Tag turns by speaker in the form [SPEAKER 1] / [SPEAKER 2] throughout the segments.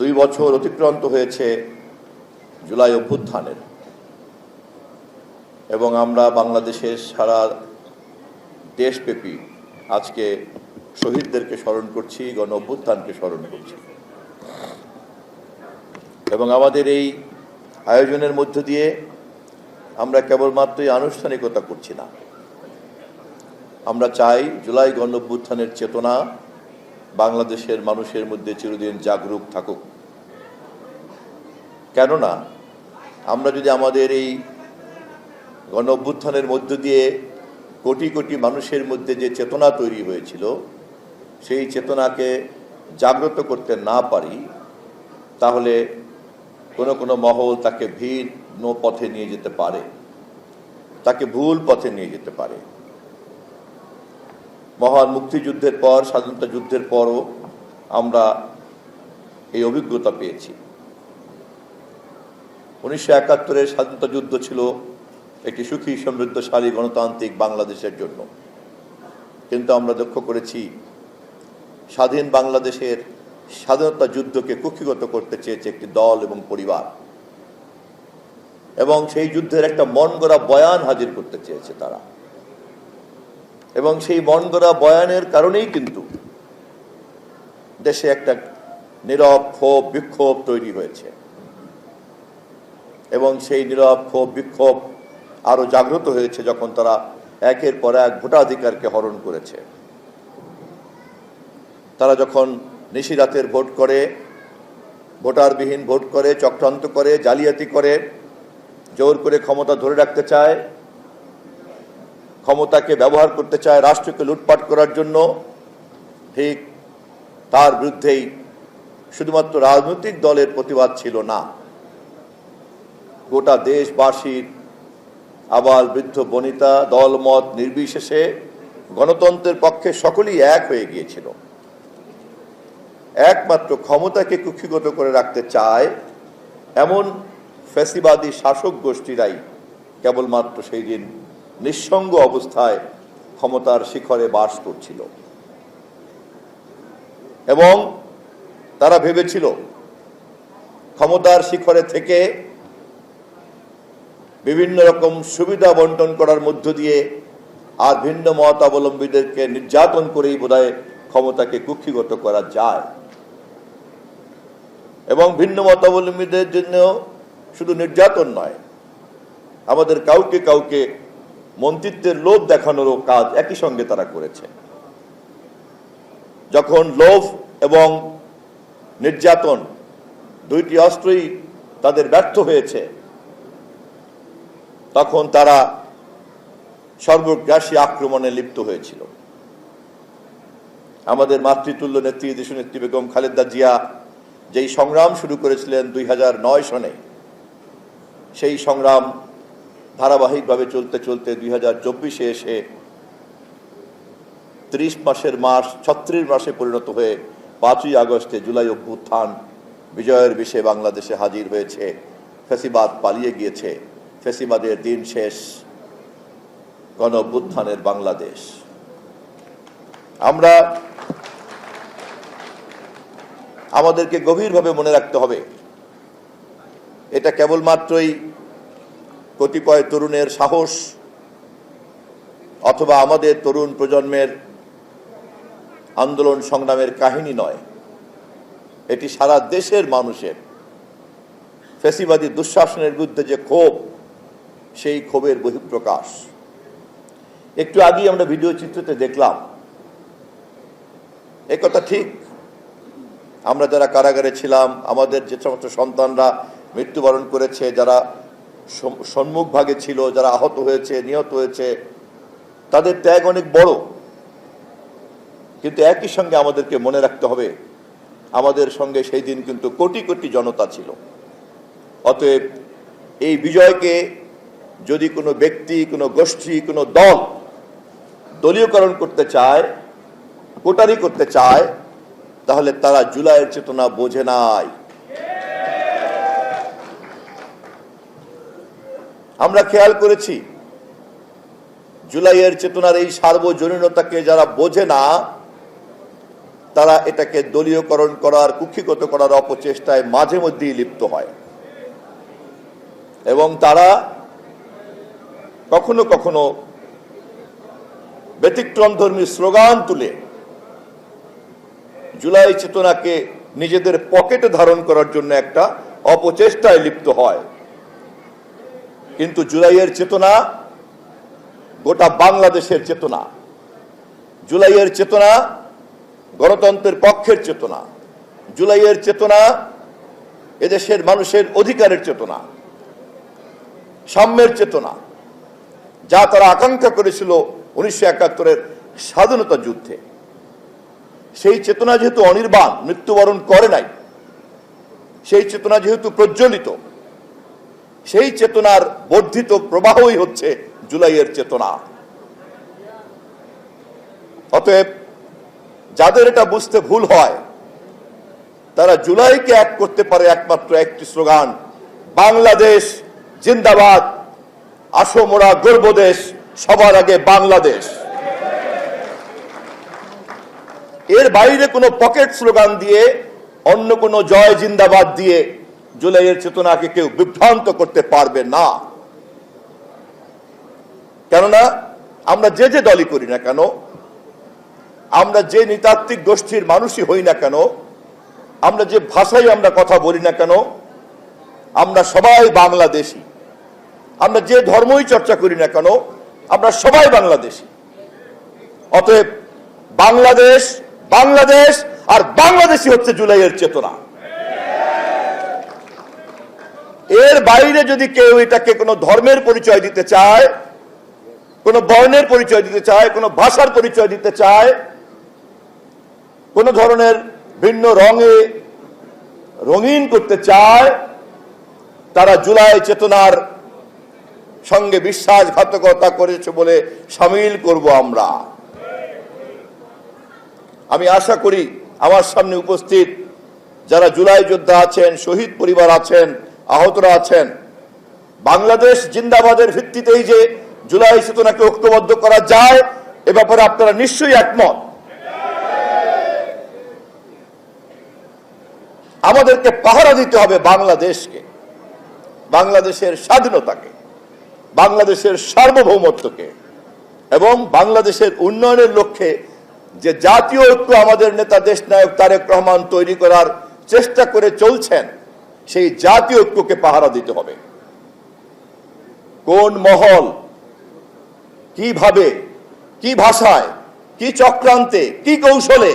[SPEAKER 1] 2 বছর অতিক্রান্ত হয়েছে জুলাই অভ্যুত্থানের এবং আমরা বাংলাদেশের সারা দেশব্যাপী আজকে শহীদদেরকে স্মরণ করছি, গণ অভ্যুত্থানকে স্মরণ করছি। এবং আমাদের এই আয়োজনের মধ্য দিয়ে আমরা কেবলমাত্রই আনুষ্ঠানিকতা করছি না, আমরা চাই জুলাই গণ অভ্যুত্থানের চেতনা বাংলাদেশের মানুষের মধ্যে চিরদিন জাগরুক থাকুক। কেননা আমরা যদি আমাদের এই গণ অভ্যুত্থানের মধ্য দিয়ে কোটি কোটি মানুষের মধ্যে যে চেতনা তৈরি হয়েছিল সেই চেতনাকে জাগ্রত করতে না পারি, তাহলে কোনো কোনো মহল তাকে ভিন্ন পথে নিয়ে যেতে পারে, তাকে ভুল পথে নিয়ে যেতে পারে। মহান মুক্তিযুদ্ধের পর, স্বাধীনতা যুদ্ধের পরও আমরা এই অভিজ্ঞতা পেয়েছি। 1971-এর স্বাধীনতা যুদ্ধ ছিল একটি সুখী সমৃদ্ধশালী গণতান্ত্রিক বাংলাদেশের জন্য, কিন্তু আমরা লক্ষ্য করেছি স্বাধীন বাংলাদেশের স্বাধীনতা যুদ্ধকে কুক্ষিগত করতে চেয়েছে একটি দল এবং পরিবার, এবং সেই যুদ্ধের একটা মন গড়া বয়ান হাজির করতে চেয়েছে তারা, এবং সেই মন গড়া বয়ানের কারণেই কিন্তু দেশে একটা নীরব ক্ষোভ বিক্ষোভ তৈরি হয়েছে, এবং সেই নীরব ক্ষোভ বিক্ষোভ আরো জাগ্রত হয়েছে যখন তারা একের পর এক ভোটাধিকারকে হরণ করেছে। তারা যখন নিশিরাতের ভোট করে, ভোটারবিহীন ভোট করে, চক্রান্ত করে, জালিয়াতি করে, জোর করে ক্ষমতা ধরে রাখতে চায়, ক্ষমতাকে ব্যবহার করতে চায় রাষ্ট্রকে লুটপাট করার জন্য, ঠিক তার বিরুদ্ধেই শুধুমাত্র রাজনৈতিক দলের প্রতিবাদ ছিল না, গোটা দেশবাসীর আবাল বৃদ্ধ বনিতা দলমত নির্বিশেষে গণতন্ত্রের পক্ষে সকলেই এক হয়ে গিয়েছিল। একমাত্র ক্ষমতাকে কুক্ষিগত করে রাখতে চায় এমন ফ্যাসিবাদী শাসক গোষ্ঠীরাই কেবলমাত্র সেই দিন নিঃসঙ্গ অবস্থায় ক্ষমতার শিখরে বাস করছিল, এবং তারা ভেবেছিল ক্ষমতার শিখরে থেকে বিভিন্ন রকম সুবিধা বন্টন করার মধ্য দিয়ে আর ভিন্ন মতাবলম্বীদেরকে নির্যাতন করেই বোধহয় ক্ষমতাকে কুক্ষিগত করা যায়। এবং ভিন্ন মতাবলম্বীদের জন্য শুধু নির্যাতন নয়, আমাদের কাউকে কাউকে মন্ত্রিত্বের লোভ দেখানোরও কাজ একই সঙ্গে তারা করেছে। যখন লোভ এবং নির্যাতন দুইটি অস্ত্রই তাদের ব্যর্থ হয়েছে, তখন তারা সর্বগ্রাসী আক্রমণে লিপ্ত হয়েছিল। আমাদের মাতৃতুল্য নেত্রী দেশনেত্রী বেগম খালেদা জিয়া যেই সংগ্রাম শুরু করেছিলেন 2009 সনে, সেই সংগ্রাম ধারাবাহিকভাবে চলতে চলতে 2024-এ এসে 30 মাসের মাস 36 মাসে পরিণত হয়ে 5ই আগস্টে জুলাই অভ্যুত্থান বিজয়ের বেশে বাংলাদেশে হাজির হয়েছে। ফ্যাসিবাদ পালিয়ে গিয়েছে, ফ্যাসিবাদের দিন শেষ, গণ অভ্যুত্থানের বাংলাদেশ। আমাদেরকে গভীরভাবে মনে রাখতে হবে, এটা কেবলমাত্রই কতিপয় তরুণের সাহস অথবা আমাদের তরুণ প্রজন্মের আন্দোলন সংগ্রামের কাহিনী নয়, এটি সারা দেশের মানুষের ফ্যাসিবাদী দুঃশাসনের বিরুদ্ধে যে ক্ষোভ, সেই ক্ষোভের বহিঃপ্রকাশ। একটু আগেই আমরা ভিডিও চিত্রতে দেখলাম, একথা ঠিক, আমরা যারা কারাগারে ছিলাম, আমাদের যে সমস্ত সন্তানরা মৃত্যুবরণ করেছে, যারা সম্মুখভাগে ছিল, যারা আহত হয়েছে, নিহত হয়েছে, তাদের ত্যাগ অনেক বড়। কিন্তু একই সঙ্গে আমাদেরকে মনে রাখতে হবে, আমাদের সঙ্গে সেই দিন কিন্তু কোটি কোটি জনতা ছিল। অতএব এই বিজয়কে যদি কোনো ব্যক্তি, কোনো গোষ্ঠী, কোনো দল দলীয়করণ করতে চায়, কোটারি করতে চায়, তাহলে তারা জুলাইয়ের চেতনা বোঝে নাই। আমরা খেয়াল করেছি জুলাইয়ের চেতনার এই সার্বজনীনতাকে যারা বোঝে না, তারা এটাকে দলীয়করণ করার, কুক্ষিগত করার অপচেষ্টায় মাঝে মধ্যেই লিপ্ত হয় এবং তারা কখনো কখনো ব্যতিক্রমধর্মী স্লোগান তুলে জুলাই চেতনাকে নিজেদের পকেটে ধারণ করার জন্য একটা অপচেষ্টায় লিপ্ত হয়। কিন্তু জুলাইয়ের চেতনা গোটা বাংলাদেশের চেতনা, জুলাইয়ের চেতনা গণতন্ত্রের পক্ষের চেতনা, জুলাইয়ের চেতনা এদেশের মানুষের অধিকারের চেতনা, সাম্যের চেতনা, যা তারা আকাঙ্ক্ষা করেছিল 1971-এর স্বাধীনতা যুদ্ধে। সেই চেতনা যেহেতু অনির্বাণ, মৃত্যুবরণ করে নাই, সেই চেতনা যেহেতু প্রজ্বলিত, সেই চেতনার বর্ধিত প্রবাহই হচ্ছে জুলাইয়ের চেতনা। অতএব যাদের এটা বুঝতে ভুল হয়, তারা জুলাইকে এক করতে পারে একমাত্র একটি স্লোগান, বাংলাদেশ জিন্দাবাদ, আসো মোরা গর্ব দেশ, সবার আগে বাংলাদেশ। এর বাইরে কোনো পকেট স্লোগান দিয়ে, অন্য কোনো জয় জিন্দাবাদ দিয়ে জুলাইয়ের চেতনাকে কেউ বিভ্রান্ত করতে পারবে না। কেননা আমরা যে যে দলই করি না কেন, আমরা যে নৃতাত্ত্বিক গোষ্ঠীর মানুষই হই না কেন, আমরা যে ভাষায় আমরা কথা বলি না কেন, আমরা সবাই বাংলাদেশী। আমরা যে ধর্মই চর্চা করি না কেন, আমরা সবাই বাংলাদেশী। অতএব বাংলাদেশ, বাংলাদেশ আর বাংলাদেশী হচ্ছে জুলাইয়ের চেতনা। এর বাইরে যদি কেউ এটাকে কোনো ধর্মের পরিচয় দিতে চায়, কোনো বর্ণের পরিচয় দিতে চায়, কোনো ভাষার পরিচয় দিতে চায়, কোনো ধরনের ভিন্ন রঙে রঙিন করতে চায়, তারা জুলাই চেতনার সঙ্গে বিশ্বাসঘাতকতা করেছে বলে সামিল করব আমরা। আমি আশা করি আমার সামনে উপস্থিত যারা জুলাই যোদ্ধা আছেন, শহীদ পরিবার আছেন, আহতরা আছেন, বাংলাদেশ জিন্দাবাদের ভিত্তিতেই যে জুলাই চেতনাকে ঐক্যবদ্ধ করা যায়, এ ব্যাপারে আপনারা নিশ্চয়ই একমত। আমাদেরকে পাহারা দিতে হবে বাংলাদেশকে, বাংলাদেশের স্বাধীনতাকে, বাংলাদেশের সার্বভৌমত্বকে এবং বাংলাদেশের উন্নয়নের লক্ষ্যে যে জাতীয় ঐক্য আমাদের নেতা দেশনায়ক তারেক রহমান তৈরি করার চেষ্টা করে চলছেন, সেই জাতীয় ঐক্যকে পাহারা দিতে হবে। কোন মহল কিভাবে, কি ভাষায়, কি চক্রান্তে, কি কৌশলে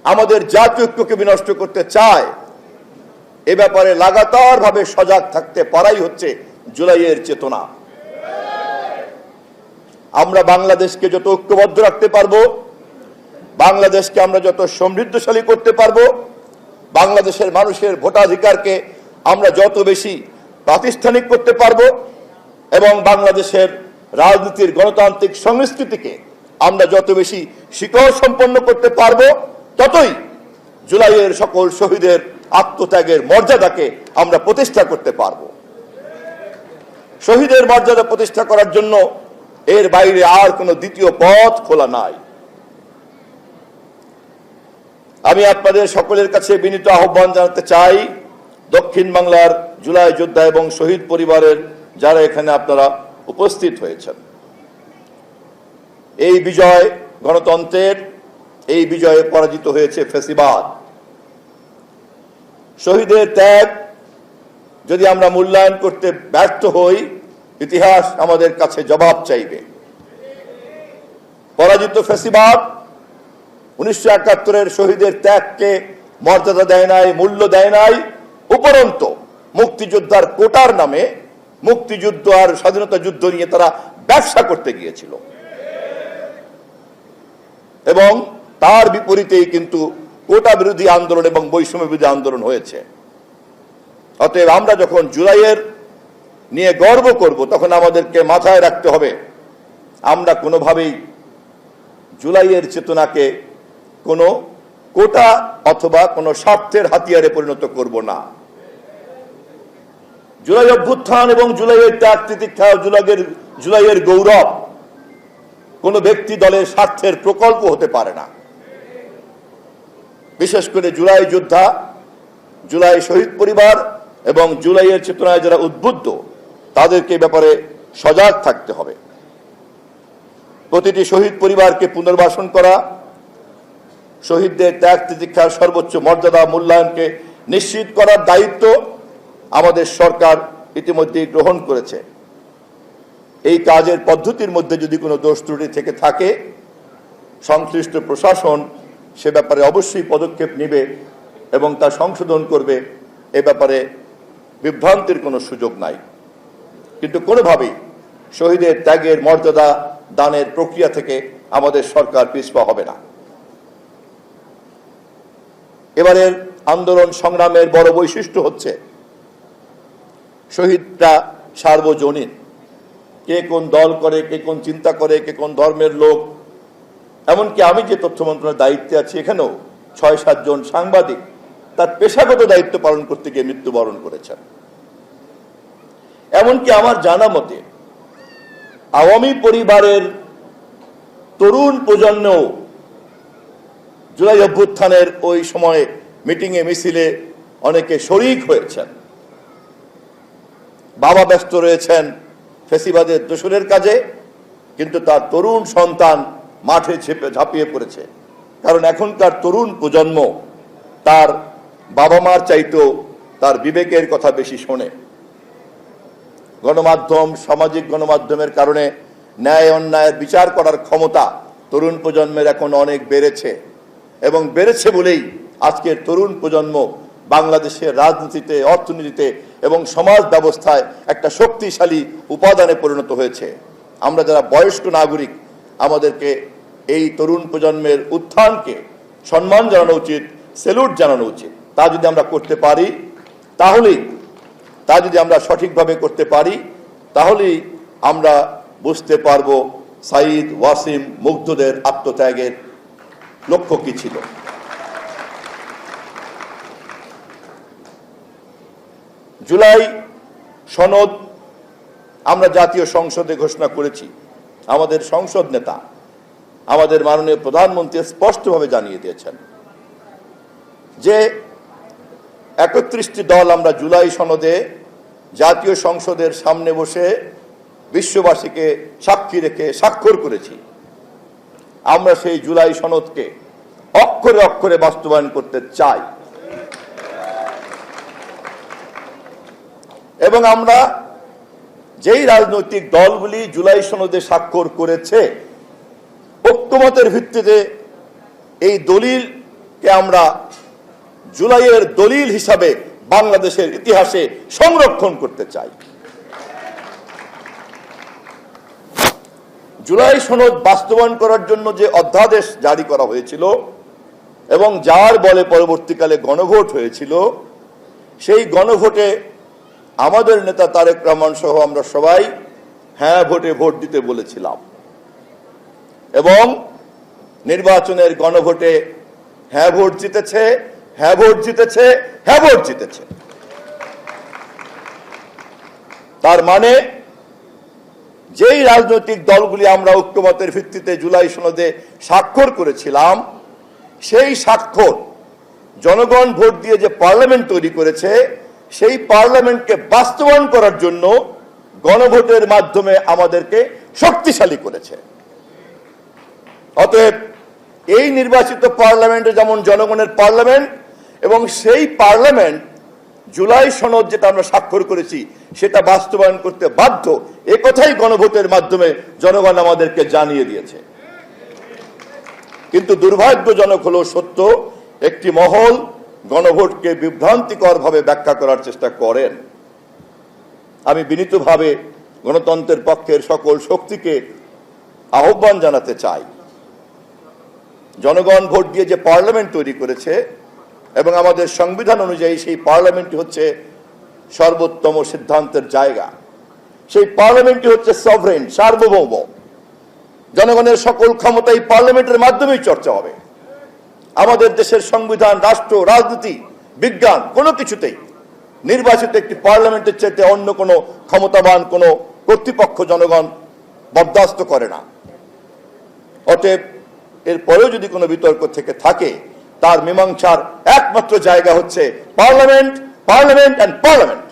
[SPEAKER 1] আমাদের জাতীয় ঐক্যকে বিনষ্ট করতে চায়, এ ব্যাপারে লাগাতার ভাবে সজাগ থাকতে পারাই হচ্ছে জুলাইয়ের চেতনা। আমরা বাংলাদেশকে যত ঐক্যবদ্ধ রাখতে পারবো, বাংলাদেশকে আমরা যত সমৃদ্ধশালী করতে পারবো, বাংলাদেশের মানুষের ভোটাধিকারকে আমরা যত বেশি প্রাতিষ্ঠানিক করতে পারবো এবং বাংলাদেশের রাজনীতির গণতান্ত্রিক সংস্কৃতিকে আমরা যত বেশি শিকড় সম্পন্ন করতে পারবো, ততই জুলাইয়ের সকল শহীদের আত্মত্যাগের মর্যাদাকে আমরা প্রতিষ্ঠা করতে পারবো। শহীদের মর্যাদা প্রতিষ্ঠা করার জন্য এর বাইরে আর কোনো দ্বিতীয় পথ খোলা নাই। আমি আপনাদের সকলের কাছে বিনীত আহ্বান জানাতে চাই, দক্ষিণ বাংলার জুলাই যোদ্ধা এবং শহীদ পরিবারের যারা এখানে আপনারা উপস্থিত হয়েছেন, এই বিজয় গণতন্ত্রের, এই বিজয়ে পরাজিত হয়েছে ফ্যাসিবাদ। শহীদের ত্যাগ যদি আমরা মূল্যায়ন করতে ব্যর্থ হই, ইতিহাস আমাদের কাছে জবাব চাইবে। পরাজিত ফ্যাসিবাদ 1971-এর শহীদের ত্যাগকে মর্যাদা দেয় নাই, মূল্য দেয় নাই, উপরন্তু মুক্তিযোদ্ধার কোটার নামে মুক্তিযুদ্ধ আর স্বাধীনতা যুদ্ধ নিয়ে তারা ব্যবসা করতে গিয়েছিল এবং তার বিপরীতেই কিন্তু কোটা বিরোধী আন্দোলন এবং বৈষম্য বিরোধী আন্দোলন হয়েছে। অতএব আমরা যখন জুলাইয়ের নিয়ে গর্ব করব, তখন আমাদেরকে মাথায় রাখতে হবে আমরা কোনোভাবেই জুলাইয়ের চেতনাকে কোনো কোটা অথবা কোনো স্বার্থের হাতিয়ারে পরিণত করব না। জুলাই অভ্যুত্থান এবং জুলাইয়ের ত্যাগ তিতিক্ষা, জুলাইয়ের গৌরব কোনো ব্যক্তি দলের স্বার্থের প্রকল্প হতে পারে না। বিশেষ করে জুলাই যোদ্ধা, জুলাই শহীদ পরিবার এবং জুলাইয়ের চেতনায় যারা উদ্বুদ্ধ, তাদেরকে ব্যাপারে সজাগ থাকতে হবে। প্রতিটি শহীদ পরিবারকে পুনর্বাসন করা, শহীদদের ত্যাগ তিতিক্ষার সর্বোচ্চ মর্যাদা মূল্যায়নকে নিশ্চিত করার দায়িত্ব আমাদের সরকার ইতিমধ্যেই গ্রহণ করেছে। এই কাজের পদ্ধতির মধ্যে যদি কোনো দোষ ত্রুটি থেকে থাকে, সংশ্লিষ্ট প্রশাসন সে ব্যাপারে অবশ্যই পদক্ষেপ নেবে এবং তা সংশোধন করবে। এ ব্যাপারে বিভ্রান্তির কোনো সুযোগ নাই। কিন্তু কোনোভাবেই শহীদের ত্যাগের মর্যাদা দানের প্রক্রিয়া থেকে আমাদের সরকার পিছপা হবে না। এবারের আন্দোলন সংগ্রামের বড় বৈশিষ্ট্য হচ্ছে শহীদরা সার্বজনীন। কে কোন দল করে, কে কোন চিন্তা করে, কে কোন ধর্মের লোক, এমনকি আমি যে তথ্য মন্ত্রণালয়ের দায়িত্বে আছি, এখানেও ৬-৭ জন সাংবাদিক তার পেশাগত দায়িত্ব পালন করতে গিয়ে মৃত্যুবরণ করেছেন। এমনকি আমার জানা মতে আওয়ামী পরিবারের তরুণ প্রজন্ম জুলাই অভ্যুত্থানের ওই সময়ে মিটিংয়ে মিছিলে অনেকে শরিক হয়েছেন। বাবা ব্যস্ত রয়েছেন ফেসিবাদের দোসরের কাজে, কিন্তু তার তরুণ সন্তান মাঠে ঝাঁপিয়ে পড়েছে। কারণ এখনকার তরুণ প্রজন্ম তার বাবা মার চাইতেও তার বিবেকের কথা বেশি শোনে। গণমাধ্যম, সামাজিক গণমাধ্যমের কারণে ন্যায় অন্যায়ের বিচার করার ক্ষমতা তরুণ প্রজন্মের এখন অনেক বেড়েছে, এবং বেড়েছে বলেই আজকের তরুণ প্রজন্ম বাংলাদেশের রাজনীতিতে, অর্থনীতিতে এবং সমাজ ব্যবস্থায় একটা শক্তিশালী উপাদানে পরিণত হয়েছে। আমরা যারা বয়স্ক নাগরিক, আমাদেরকে এই তরুণ প্রজন্মের উত্থানকে সম্মান জানানো উচিত, স্যালুট জানানো উচিত। তা যদি আমরা করতে পারি, তা যদি আমরা সঠিকভাবে করতে পারি, তাহলেই আমরা বুঝতে পারবো সাঈদ, ওয়াসিম, মুগ্ধদের আত্মত্যাগের লক্ষ্য কি ছিল। জুলাই সনদ আমরা জাতীয় সংসদে ঘোষণা করেছি। আমাদের সংসদ নেতা, আমাদের মাননীয় প্রধানমন্ত্রী স্পষ্টভাবে জানিয়ে দিয়েছেন যে 31টি দল আমরা জুলাই সনদে জাতীয় সংসদের সামনে বসে বিশ্ববাসীকে সাক্ষী রেখে স্বাক্ষর করেছি। আমরা সেই জুলাই সনদকে অক্ষরে অক্ষরে বাস্তবায়ন করতে চাই, এবং আমরা যেই রাজনৈতিক দলগুলি জুলাই সনদে স্বাক্ষর করেছে, ঐক্যমতের ভিত্তিতে এই দলিলকে আমরা জুলাইয়ের দলিল হিসাবে বাংলাদেশের ইতিহাসে সংরক্ষণ করতে চাই। জুলাই সনদ বাস্তবায়ন করার জন্য যে অধ্যাদেশ জারি করা হয়েছিল এবং যার বলে পরবর্তীকালে গণভোট হয়েছিল, সেই গণভোটে আমাদের নেতা তারেক রহমান সহ আমরা সবাই হ্যাঁ ভোটে ভোট দিতে বলেছিলাম, এবং নির্বাচনের গণভোটে হ্যাঁ ভোট জিতেছে, হ্যাঁ ভোট জিতেছে, হ্যাঁ ভোট জিতেছে। তার মানে যেই রাজনৈতিক দলগুলি আমরা ঐক্যমতের ভিত্তিতে জুলাই সনদে স্বাক্ষর করেছিলাম, সেই স্বাক্ষর জনগণ ভোট দিয়ে যে পার্লামেন্ট তৈরি করেছে, সেই পার্লামেন্টকে বাস্তবায়ন করার জন্য গণভোটের মাধ্যমে আমাদেরকে শক্তিশালী করেছে। অতএব এই নির্বাচিত পার্লামেন্টে যেমন জনগণের পার্লামেন্ট, এবং সেই পার্লামেন্ট জুলাই সনদ যেটা আমরা স্বাক্ষর করেছি সেটা বাস্তবায়ন করতে বাধ্য, এ কথাই গণভোটের মাধ্যমে জনগণ আমাদেরকে জানিয়ে দিয়েছে। কিন্তু দুর্ভাগ্যজনক হলো সত্য, একটি মহল গণভোটকে বিভ্রান্তিকর ভাবে ব্যাখ্যা করার চেষ্টা করেন। আমি বিনীতভাবে গণতন্ত্রের পক্ষের সকল শক্তিকে আহ্বান জানাতে চাই, জনগণ ভোট দিয়ে যে পার্লামেন্ট তৈরি করেছে এবং আমাদের সংবিধান অনুযায়ী সেই পার্লামেন্টটি হচ্ছে সর্বোত্তম সিদ্ধান্তের জায়গা, সেই পার্লামেন্টটি হচ্ছে সভরেন, সার্বভৌম। জনগণের সকল ক্ষমতা এই পার্লামেন্টের মাধ্যমেই চর্চা হবে। আমাদের দেশের সংবিধান, রাষ্ট্র, রাজনীতি, বিজ্ঞান কোনো কিছুতেই নির্বাচিত একটি পার্লামেন্টের চাইতে অন্য কোনো ক্ষমতাবান কোনো কর্তৃপক্ষ জনগণ বরদাস্ত করে না। অতএব এরপরেও যদি কোনো বিতর্ক থেকে থাকে, তার মীমাংসার একমাত্র জায়গা হচ্ছে পার্লামেন্ট, পার্লামেন্ট অ্যান্ড পার্লামেন্ট।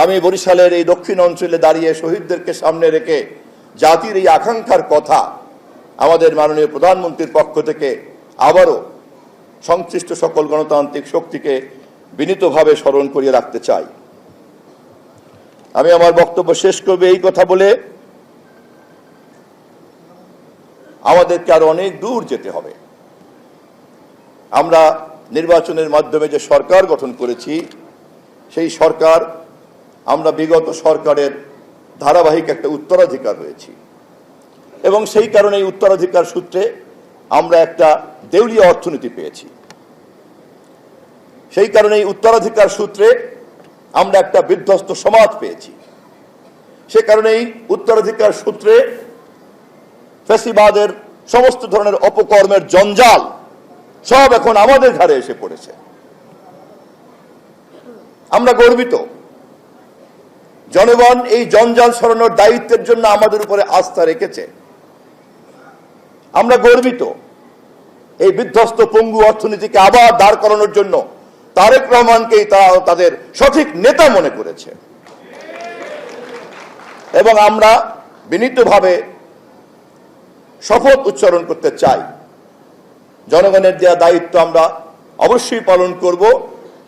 [SPEAKER 1] আমি বরিশালের এই দক্ষিণ অঞ্চলে দাঁড়িয়ে শহীদদেরকে সামনে রেখে জাতির এই আকাঙ্ক্ষার কথা আমাদের মাননীয় প্রধানমন্ত্রীর পক্ষ থেকে আবারও সংশ্লিষ্ট সকল গণতান্ত্রিক শক্তিকে বিনীতভাবে স্মরণ করিয়ে রাখতে চাই। আমি আমার বক্তব্য শেষ করব এই কথা বলে, আমাদেরকে আরো অনেক দূর যেতে হবে। আমরা নির্বাচনের মাধ্যমে যে সরকার গঠন করেছি, সেই সরকার, আমরা বিগত সরকারের ধারাবাহিক একটা উত্তরাধিকার রয়েছি এবং সেই কারণে এই উত্তরাধিকার সূত্রে আমরা একটা দেউলিয়া অর্থনীতি পেয়েছি। সেই কারণে এই উত্তরাধিকার সূত্রে আমরা একটা বিধ্বস্ত সমাজ পেয়েছি। সে কারণে এই উত্তরাধিকার সূত্রে ফ্যাসিবাদের সমস্ত ধরনের অপকর্মের জঞ্জাল সব এখন আমাদের ঘাড়ে এসে পড়েছে। আমরা গর্বিত, জনগণ এই জঞ্জাল সরানোর দায়িত্বের জন্য আমাদের উপরে আস্থা রেখেছে। আমরা গর্বিত, এই বিধ্বস্ত পঙ্গু অর্থনীতিকে আবার দাঁড় করানোর জন্য তারেক রহমানকেই তারা তাদের সঠিক নেতা মনে করেছে এবং আমরা বিনীতভাবে শপথ উচ্চারণ করতে চাই, জনগণের দেওয়া দায়িত্ব আমরা অবশ্যই পালন করব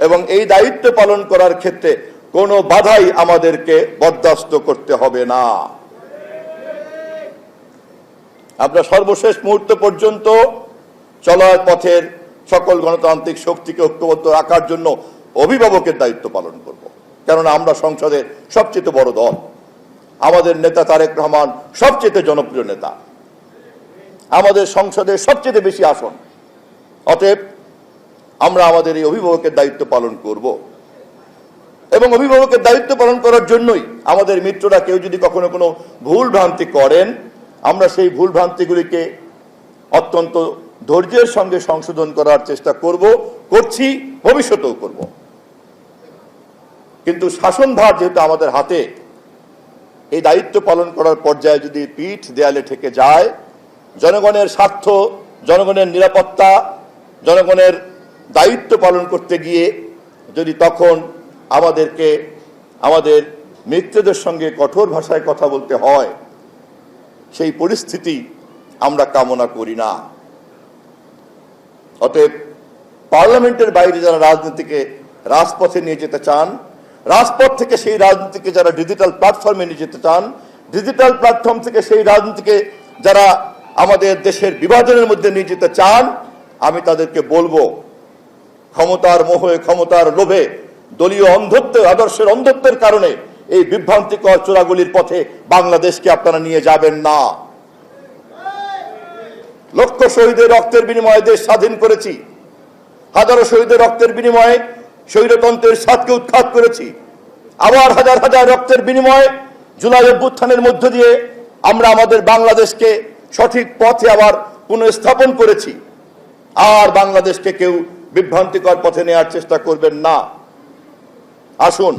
[SPEAKER 1] এবং এই দায়িত্ব পালন করার ক্ষেত্রে কোনো বাধাই আমাদেরকে বরদাস্ত করতে হবে না। আমরা সর্বশেষ মুহূর্ত পর্যন্ত চলার পথের সকল গণতান্ত্রিক শক্তিকে ঐক্যবদ্ধ রাখার জন্য অভিভাবকের দায়িত্ব পালন করব, কেননা আমরা সংসদের সবচেয়ে বড় দল, আমাদের নেতা তারেক রহমান সবচেয়ে জনপ্রিয় নেতা, আমাদের সংসদে সবচেয়ে বেশি আসন। অতএব আমরা আমাদের এই অভিভাবকের দায়িত্ব পালন করব এবং অভিভাবকের দায়িত্ব পালন করার জন্যই আমাদের মিত্ররা কেউ যদি কখনো কোনো ভুল ভ্রান্তি করেন, আমরা সেই ভুল ভ্রান্তিগুলিকে অত্যন্ত ধৈর্যের সঙ্গে সংশোধন করার চেষ্টা করছি, ভবিষ্যতেও করব। কিন্তু শাসনভার যেহেতু আমাদের হাতে, এই দায়িত্ব পালন করার পর্যায়ে যদি পিঠ দেয়ালে ঠেকে যায়, জনগণের স্বার্থ, জনগণের নিরাপত্তা, জনগণের দায়িত্ব পালন করতে গিয়ে যদি তখন আমাদেরকে আমাদের মিত্রদের সঙ্গে কঠোর ভাষায় কথা বলতে হয়, সেই পরিস্থিতি আমরা কামনা করি না। অতএব পার্লামেন্টের বাইরে যারা রাজনীতিকে রাজপথে নিয়ে যেতে চান, রাজপথ থেকে সেই রাজনীতিকে যারা ডিজিটাল প্ল্যাটফর্মে নিয়ে যেতে চান, ডিজিটাল প্ল্যাটফর্ম থেকে সেই রাজনীতিকে যারা আমাদের দেশের বিভাজনের মধ্যে নিয়ে যেতে চান, আমি তাদেরকে বলবো, ক্ষমতার মোহে, ক্ষমতার লোভে, দলীয় আদর্শের অন্ধত্বের কারণে এই বিভ্রান্তিকর চোরাগুলির পথে বাংলাদেশকে আপনারা নিয়ে যাবেন না। লক্ষ শহীদের রক্তের বিনিময়ে দেশ স্বাধীন করেছি, হাজারো শহীদের রক্তের বিনিময়ে স্বৈরতন্ত্রের স্বাদকে উৎখাত করেছি, আবার হাজার হাজার রক্তের বিনিময়ে জুলাই অভ্যুত্থানের মধ্য দিয়ে আমরা আমাদের বাংলাদেশকে সঠিক পথে আবার পুনঃস্থাপন করেছি। আর বাংলাদেশকে কেউ বিভ্রান্তিকর পথে নেওয়ার চেষ্টা করবেন না। আসুন,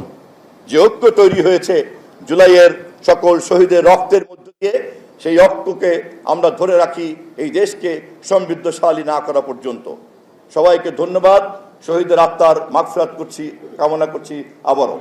[SPEAKER 1] যে ঐক্য তৈরি হয়েছে জুলাইয়ের সকল শহীদের রক্তের মধ্য দিয়ে, সেই ঐক্যকে আমরা ধরে রাখি এই দেশকে সমৃদ্ধশালী না করা পর্যন্ত। সবাইকে ধন্যবাদ, শহীদের আত্মার মাগফিরাত করছি, কামনা করছি আবারও।